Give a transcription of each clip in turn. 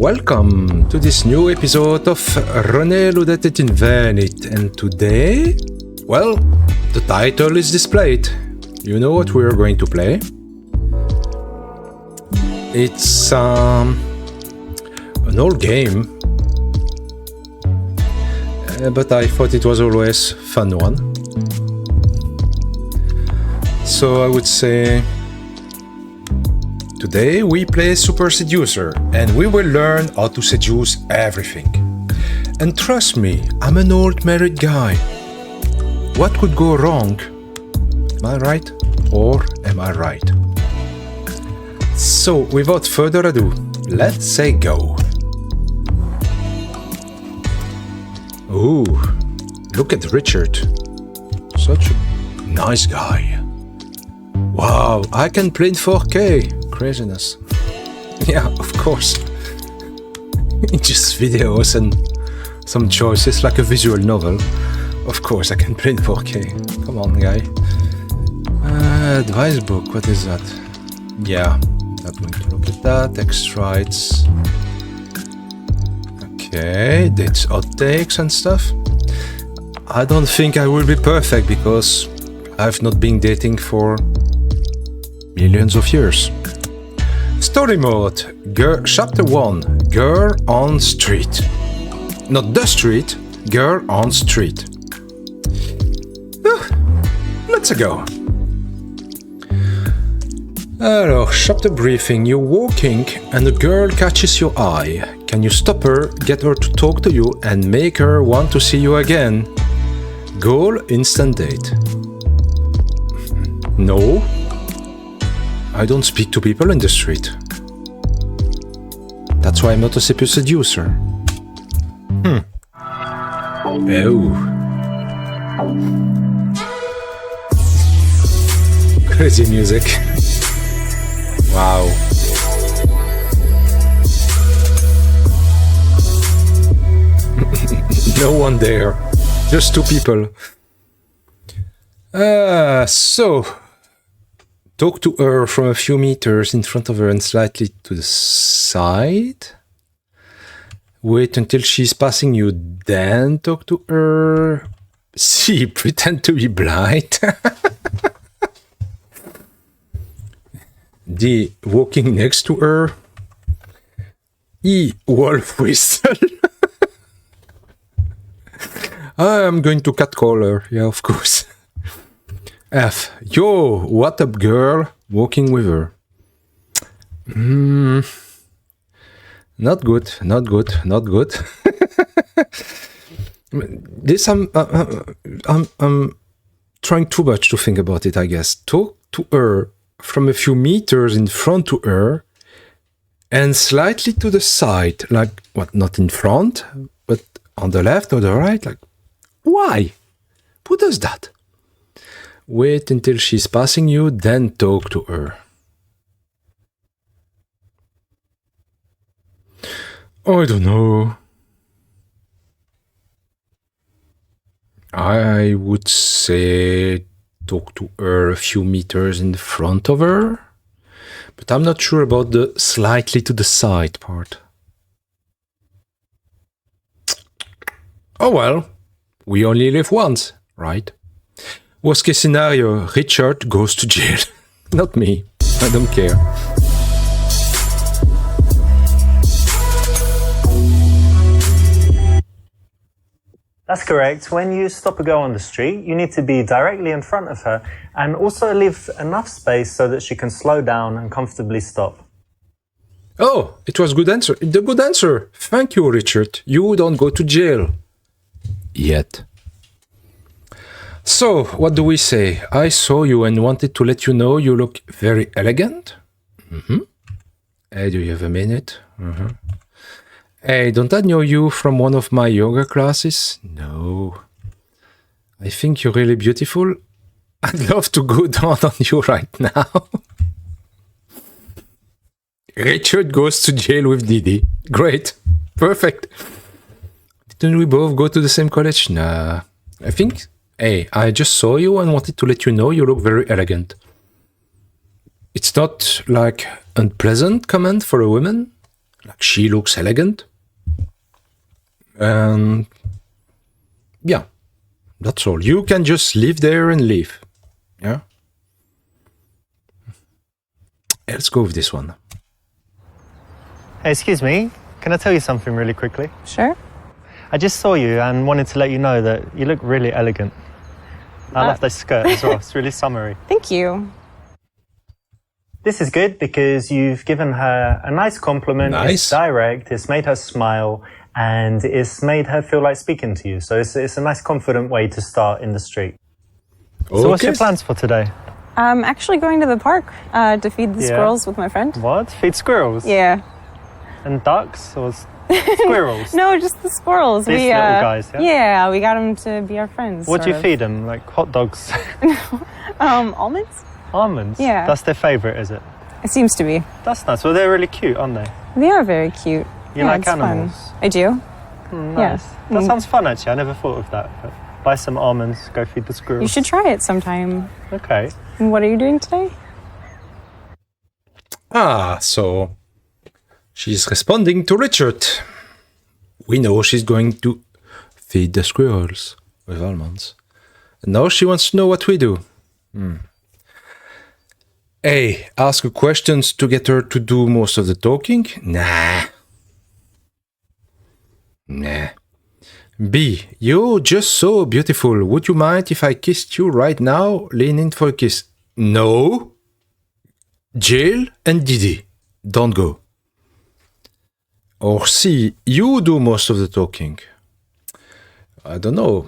Welcome to this new episode of René Ludet Invenit, and today, well, the title is displayed. You know what we are going to play? It's an old game, but I thought it was always a fun one. So I would say today we play Super Seducer, and we will learn how to seduce everything. And trust me, I'm an old married guy. What could go wrong? Am I right? Or am I right? So, without further ado, let's say go. Ooh, look at Richard. Such a nice guy. Wow, I can play in 4K. Craziness. Yeah, of course. Just videos and some choices like a visual novel. Of course I can play in 4K. Come on, guy. Advice book, what is that? Yeah, not going to look at that. Text rights. Okay, that's outtakes and stuff. I don't think I will be perfect because I've not been dating for millions of years. Story mode, chapter 1, girl on street. Not the street, girl on street. Let's go. Alors, chapter briefing, you're walking and a girl catches your eye. Can you stop her, get her to talk to you and make her want to see you again? Goal, instant date. No. I don't speak to people in the street. That's why I'm not a super seducer. Oh. Crazy music. Wow. No one there. Just two people. So... Talk to her from a few meters in front of her and slightly to the side. Wait until she's passing you, then talk to her. C. Pretend to be blind. D. Walking next to her. E. Wolf whistle. I'm going to catcall her, yeah, of course. F. Yo, what up, girl? Walking with her. Not good, not good, not good. This I'm trying too much to think about it, I guess. Talk to her from a few meters in front to her and slightly to the side. Like, what, not in front, but on the left or the right? Like, why? Who does that? Wait until she's passing you, then talk to her. I don't know. I would say talk to her a few meters in front of her, but I'm not sure about the slightly to the side part. Oh well, we only live once, right? Worst case scenario, Richard goes to jail. Not me. I don't care. That's correct. When you stop a girl on the street, you need to be directly in front of her and also leave enough space so that she can slow down and comfortably stop. Oh, it was good answer. The good answer. Thank you, Richard. You don't go to jail. Yet. So, what do we say? I saw you and wanted to let you know you look very elegant. Hey, do you have a minute? Hey, don't I know you from one of my yoga classes? No. I think you're really beautiful. I'd love to go down on you right now. Richard goes to jail with Didi. Great. Perfect. Didn't we both go to the same college? Nah. I think... Hey, I just saw you and wanted to let you know you look very elegant. It's not like unpleasant comment for a woman. Like she looks elegant. And yeah, that's all. You can just live there and leave. Yeah. Let's go with this one. Hey, excuse me. Can I tell you something really quickly? Sure. I just saw you and wanted to let you know that you look really elegant. I love that skirt as well. It's really summery. Thank you. This is good because you've given her a nice compliment. Nice. It's direct. It's made her smile, and it's made her feel like speaking to you. So it's a nice, confident way to start in the street. So what's your plans for today? I'm actually going to the park to feed the squirrels with my friend. What? Feed squirrels? Yeah. And ducks or squirrels? No, just the squirrels. These little guys, yeah? Yeah, we got them to be our friends. What do you feed them? Like hot dogs? Almonds? Almonds? Yeah. That's their favourite, is it? It seems to be. That's nice. Well, they're really cute, aren't they? They are very cute. You like it's animals? Fun. I do. Nice. Yeah. That sounds fun, actually. I never thought of that. But buy some almonds, go feed the squirrels. You should try it sometime. Okay. And what are you doing today? So she's responding to Richard. We know she's going to feed the squirrels with almonds. And now she wants to know what we do. A. Ask her questions to get her to do most of the talking. Nah. B. You're just so beautiful. Would you mind if I kissed you right now? Lean in for a kiss. No. Jail and Didi. Don't go. Or C. You do most of the talking. I don't know.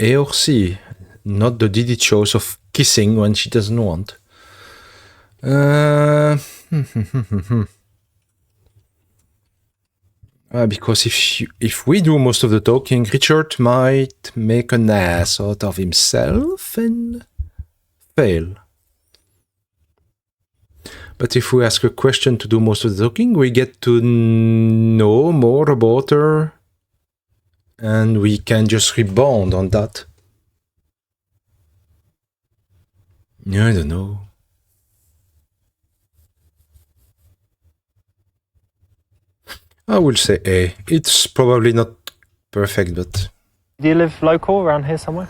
A or C. Not the Didi choice of kissing when she doesn't want. Because if we do most of the talking, Richard might make an ass out of himself and fail. But if we ask a question to do most of the talking, we get to know more about her and we can just rebound on that. I don't know. I will say A. It's probably not perfect, but... Do you live local around here somewhere?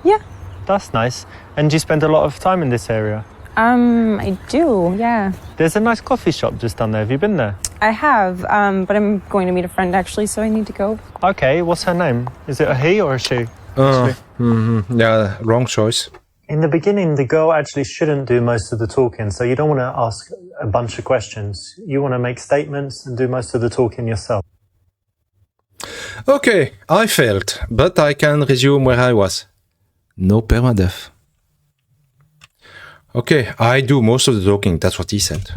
Yeah. That's nice. And do you spend a lot of time in this area? I do, yeah. There's a nice coffee shop just down there. Have you been there? I have, but I'm going to meet a friend actually, so I need to go. Okay, what's her name? Is it a he or a she? Yeah, wrong choice. In the beginning, the girl actually shouldn't do most of the talking, so you don't want to ask a bunch of questions. You want to make statements and do most of the talking yourself. Okay, I failed, but I can resume where I was. No permadeath. Okay, I do most of the talking, that's what he said.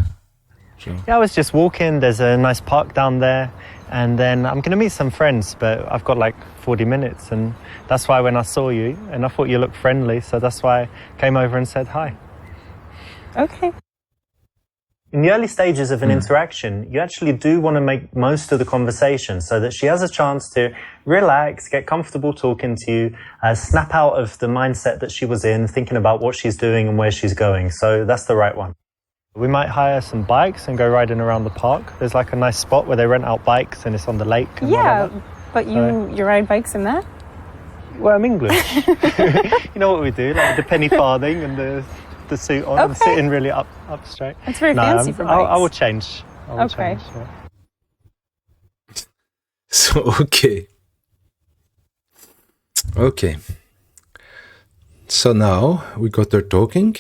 So. Yeah, I was just walking, there's a nice park down there, and then I'm going to meet some friends, but I've got like 40 minutes, and that's why when I saw you, and I thought you looked friendly, so that's why I came over and said hi. Okay. In the early stages of an interaction, you actually do want to make most of the conversation so that she has a chance to relax, get comfortable talking to you, snap out of the mindset that she was in, thinking about what she's doing and where she's going. So that's the right one. We might hire some bikes and go riding around the park. There's like a nice spot where they rent out bikes and it's on the lake. And Yeah, but you ride bikes in that? Well, I'm English. You know what we do, like the penny farthing and the suit on and sitting really up straight. That's very fancy for bikes. I will change. Okay. Change, yeah. So, okay. So now we got her talking.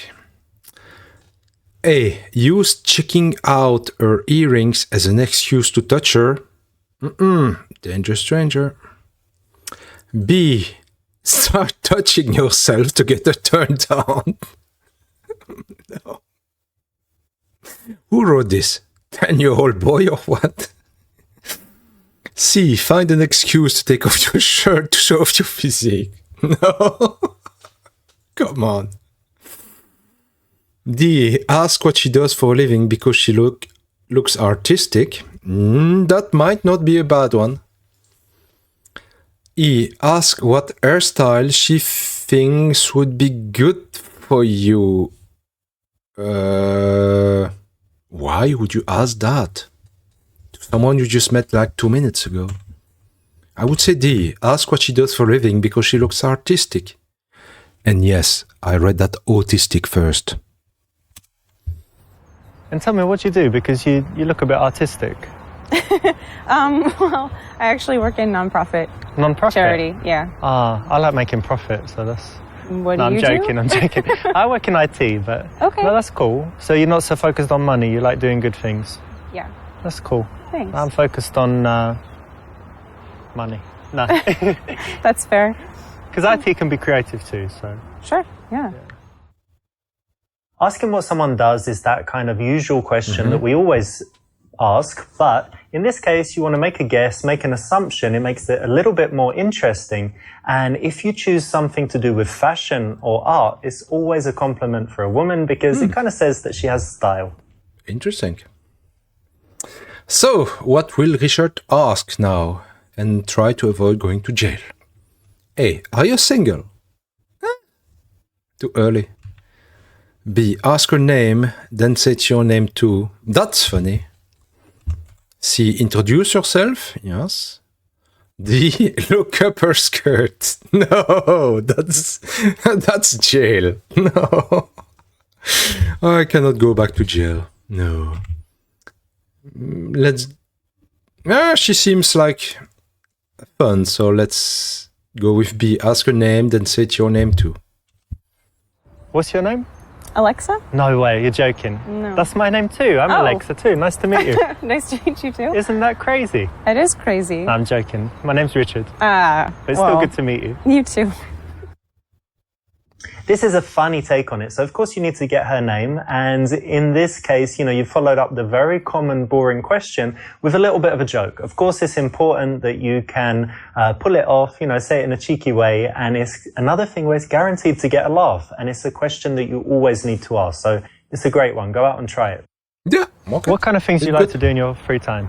A. Use checking out her earrings as an excuse to touch her. Dangerous stranger. B. Start touching yourself to get her turned on. No. Who wrote this? 10-year-old boy or what? C. Find an excuse to take off your shirt to show off your physique. No. Come on. D. Ask what she does for a living because she looks artistic. That might not be a bad one. E. Ask what hairstyle she thinks would be good for you. Why would you ask that to someone you just met like 2 minutes ago? I would say D, ask what she does for a living because she looks artistic. And yes, I read that autistic first. And tell me what you do, because you look a bit artistic. Well, I actually work in non-profit charity. Yeah. I like making profit, so that's... What do I'm you joking, do? I'm joking. I work in IT, but Okay. no, that's cool. So you're not so focused on money, you like doing good things. Yeah. That's cool. Thanks. I'm focused on money. No. That's fair. Because IT can be creative too, so... Sure. Yeah. Asking what someone does is that kind of usual question that we always ask, but in this case, you want to make a guess, make an assumption. It makes it a little bit more interesting. And if you choose something to do with fashion or art, it's always a compliment for a woman because it kind of says that she has style. Interesting. So, what will Richard ask now and try to avoid going to jail? A. Are you single? Too early. B. Ask her name, then say it's your name too. That's funny. C. Introduce yourself. Yes. D. Look up her skirt. No, that's jail. No. I cannot go back to jail. No. Let's... she seems like fun, so let's go with B. Ask her name, then say it's your name too. What's your name? Alexa? No way, you're joking. No. That's my name too. I'm Oh. Alexa too. Nice to meet you. Nice to meet you too. Isn't that crazy? It is crazy. No, I'm joking. My name's Richard. Ah, But it's well, still good to meet you. You too. This is a funny take on it. So, of course, you need to get her name. And in this case, you followed up the very common, boring question with a little bit of a joke. Of course, it's important that you can pull it off, say it in a cheeky way. And it's another thing where it's guaranteed to get a laugh. And it's a question that you always need to ask. So it's a great one. Go out and try it. Yeah, okay. What kind of things do you like to do in your free time?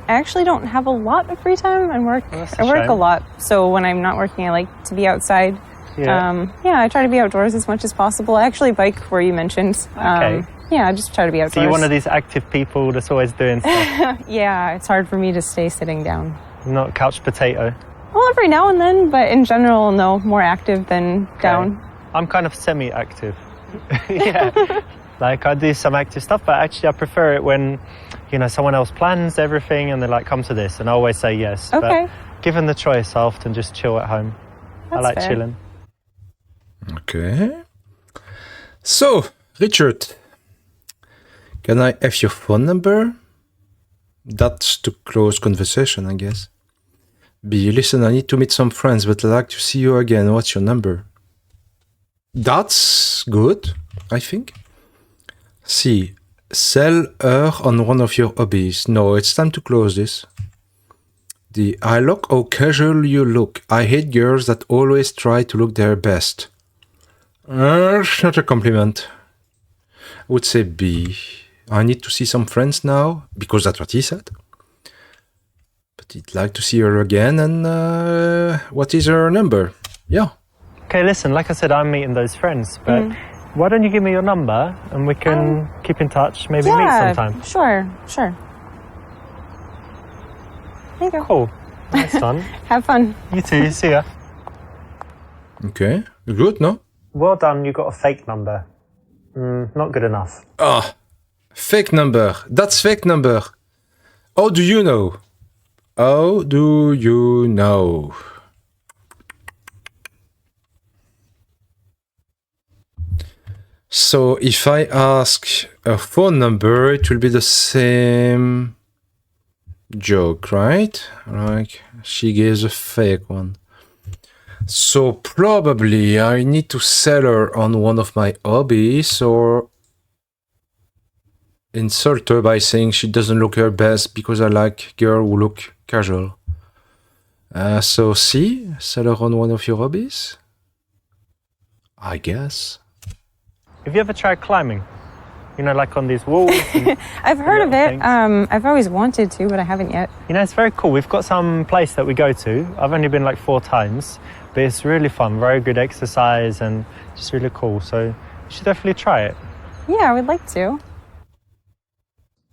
I actually don't have a lot of free time and work. Well, that's a I work shame. a lot. So when I'm not working, I like to be outside. Yeah. I try to be outdoors as much as possible. I actually bike where you mentioned. Okay. I just try to be outdoors. So you're one of these active people that's always doing stuff, Yeah, it's hard for me to stay sitting down. not couch potato. Well, every now and then, but in general, no, more active than down. I'm kind of semi-active. Yeah. Like I do some active stuff, but actually I prefer it when, someone else plans everything and they're like, come to this. And I always say yes. Okay. But given the choice, I often just chill at home. I That's like fair. chilling. Okay. So, Richard, can I have your phone number? That's to close conversation, I guess. B, listen, I need to meet some friends, but I'd like to see you again. What's your number? That's good, I think. C, sell her on one of your hobbies. No, it's time to close this. D, I like how casual you look. I hate girls that always try to look their best. It's not a compliment. I would say B. I need to see some friends now, because that's what he said. But he'd like to see her again, and what is her number? Yeah. Okay, listen, like I said, I'm meeting those friends, but why don't you give me your number and we can keep in touch, maybe meet sometime. Sure. There you go. Cool. Nice fun. Have fun. You too, see ya. Okay. Good, no? Well done, you got a fake number. Not good enough. Ah, fake number. That's fake number. How do you know? How do you know? So if I ask a phone number, it will be the same joke, right? Like she gives a fake one. So probably I need to sell her on one of my hobbies or insult her by saying she doesn't look her best because I like girls who look casual. So C, sell her on one of your hobbies? I guess. Have you ever tried climbing? Like on these walls? And, I've heard of it. things. I've always wanted to, but I haven't yet. it's very cool. We've got some place that we go to. I've only been like 4 times, but it's really fun. Very good exercise and just really cool. So you should definitely try it. Yeah, I would like to.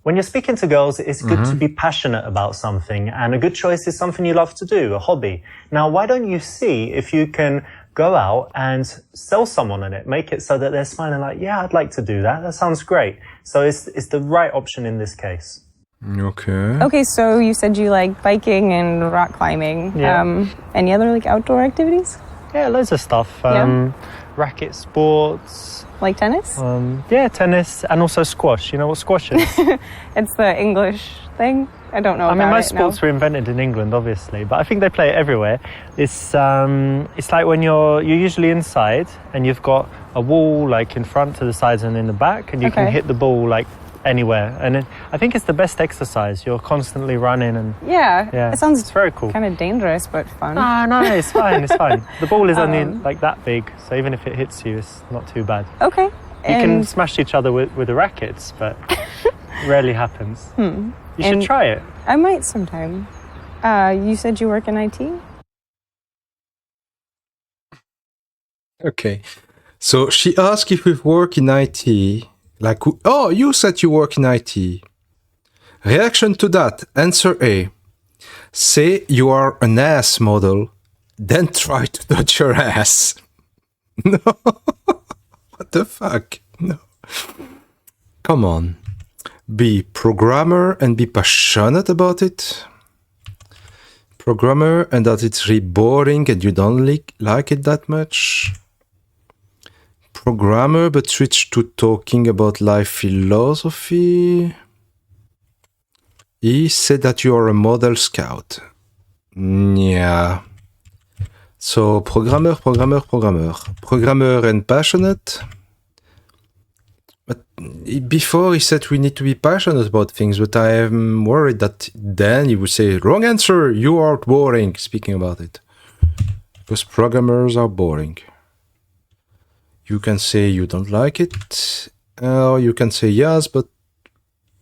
When you're speaking to girls, it's good to be passionate about something, and a good choice is something you love to do, a hobby. Now, why don't you see if you can go out and sell someone on it, make it so that they're smiling like, yeah, I'd like to do that. That sounds great. So it's the right option in this case. Okay. Okay, so you said you like biking and rock climbing. Yeah. Any other like outdoor activities? Yeah, loads of stuff. Racket sports. Like tennis? Yeah, tennis and also squash. You know what squash is? It's the English thing. I don't know. I mean, most it, sports were invented in England, obviously, but I think they play it everywhere. It's like when you're usually inside and you've got a wall like in front, to the sides, and in the back, and you can hit the ball like anywhere. And I think it's the best exercise. You're constantly running and Yeah, it sounds it's very cool. kind of dangerous, but fun. No, it's fine. It's fine. The ball is only like that big, so even if it hits you, it's not too bad. Okay. You can smash each other with the rackets, but rarely happens. You should try it. I might sometime. You said you work in IT? Okay. So she asked if we work in IT. Like, oh, you said you work in IT. Reaction to that. Answer A. Say you are an ass model, then try to touch your ass. No. What the fuck? No. Come on. Be programmer and be passionate about it. Programmer and that it's really boring and you don't like it that much. Programmer but switch to talking about life philosophy. He said that you are a model scout. Yeah. So programmer and passionate. But before he said we need to be passionate about things, but I am worried that then he would say, wrong answer, you are boring, speaking about it. Because programmers are boring. You can say you don't like it, or you can say yes, but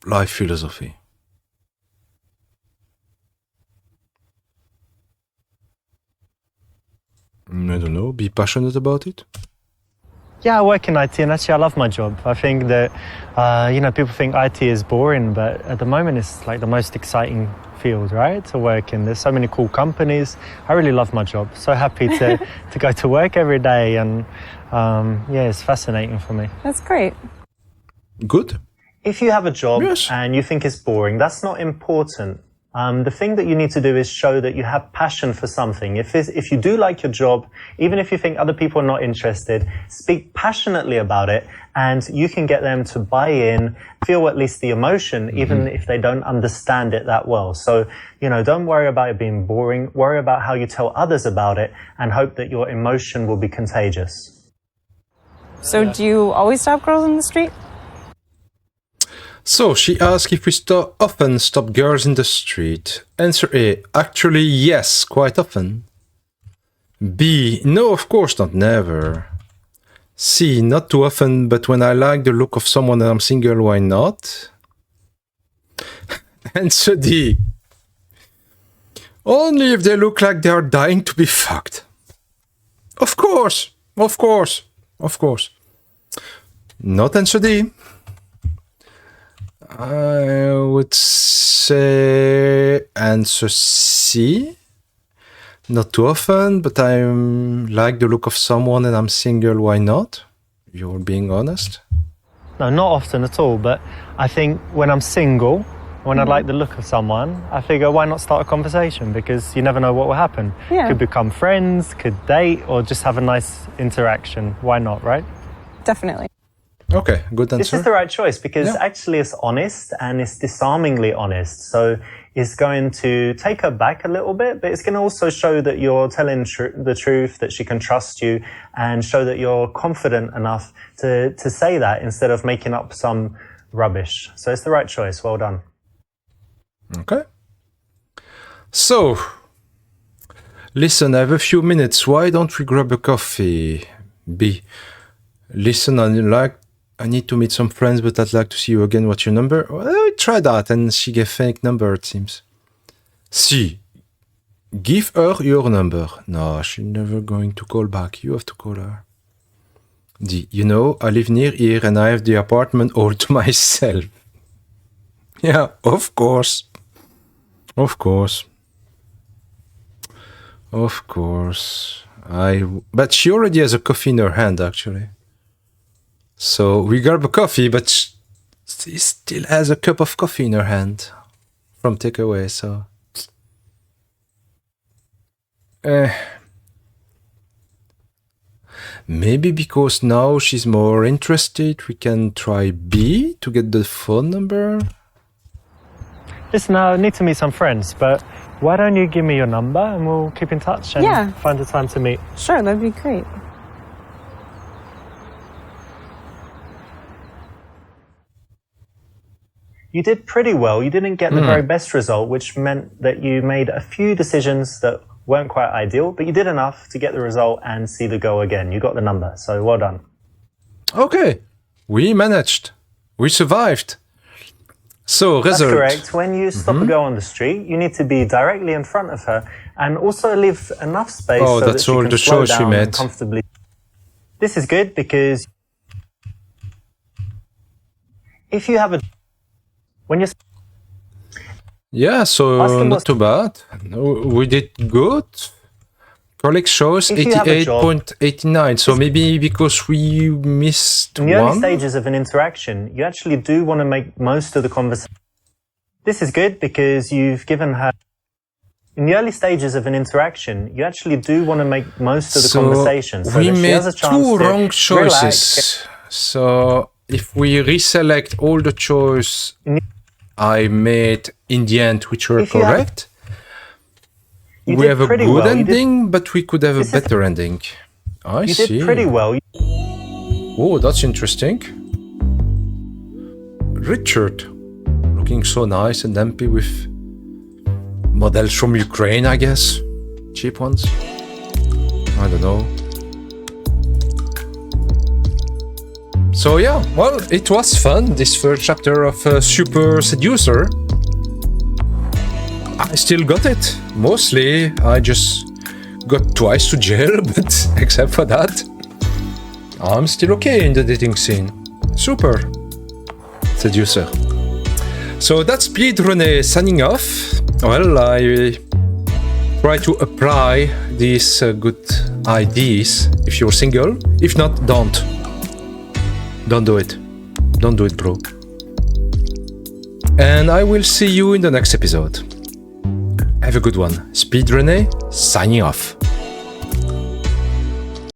life philosophy. I don't know, be passionate about it? Yeah, I work in IT and actually I love my job. I think that, people think IT is boring, but at the moment it's like the most exciting field, right, to work in. There's so many cool companies. I really love my job. So happy to go to work every day and it's fascinating for me. That's great. Good. If you have a job Yes. and you think it's boring, that's not important. The thing that you need to do is show that you have passion for something. If you do like your job, even if you think other people are not interested, speak passionately about it and you can get them to buy in, feel at least the emotion, even if they don't understand it that well. So, don't worry about it being boring. Worry about how you tell others about it and hope that your emotion will be contagious. So do you always stop girls in the street? So she asked if we often stop girls in the street. Answer A. Actually, yes, quite often. B. No, of course not, never. C. Not too often, but when I like the look of someone and I'm single, why not? Answer D. Only if they look like they are dying to be fucked. Of course. Not answer D. I would say answer C. Not too often, but I like the look of someone and I'm single, why not? You're being honest. No, not often at all, but I think when I'm single, when I like the look of someone, I figure why not start a conversation, because you never know what will happen. Yeah. Could become friends, could date, or just have a nice interaction. Why not, right? Definitely. Okay, good answer. This is the right choice because actually it's honest and it's disarmingly honest. So it's going to take her back a little bit, but it's going to also show that you're telling the truth, that she can trust you, and show that you're confident enough to say that instead of making up some rubbish. So it's the right choice. Well done. Okay. So, listen, I have a few minutes. Why don't we grab a coffee? B. Listen, I need to meet some friends, but I'd like to see you again. What's your number? Well, try that. And she gave fake number, it seems. C. Give her your number. No, she's never going to call back. You have to call her. D. I live near here and I have the apartment all to myself. Yeah, of course. Of course. Of course. But she already has a coffee in her hand, actually. So we grab a coffee, but she still has a cup of coffee in her hand from takeaway, so... Maybe because now she's more interested, we can try B to get the phone number. Listen, I need to meet some friends, but why don't you give me your number and we'll keep in touch and find a time to meet? Sure, that'd be great. You did pretty well. You didn't get the very best result, which meant that you made a few decisions that weren't quite ideal, but you did enough to get the result and see the goal again. You got the number, so well done. Okay, we managed. We survived. So, result. That's correct. When you stop a girl on the street, you need to be directly in front of her and also leave enough space so that she can slow down and comfortably. This is good because if you have a... When you're... Yeah, so not too bad. We did good. Colleague shows 88.89, so maybe because we missed in the early stages of an interaction, you actually do want to make most of the conversation. This is good because you've given her... In the early stages of an interaction, you actually do want to make most of the conversation so that she has a chance two to wrong choices. So if we reselect all the choices I made in the end, which were correct, we have a good ending, but we could have a better ending. I see. You did pretty well. Oh, that's interesting. Richard, looking so nice and empty with models from Ukraine, I guess. Cheap ones. I don't know. So yeah, well, it was fun, this first chapter of Super Seducer. I still got it. Mostly, I just got twice to jail, but except for that, I'm still okay in the dating scene. Super Seducer. So that's Speed Rene signing off. Well, I try to apply these good ideas if you're single. If not, don't. Don't do it. Don't do it, bro. And I will see you in the next episode. Have a good one. Speed Rene, signing off.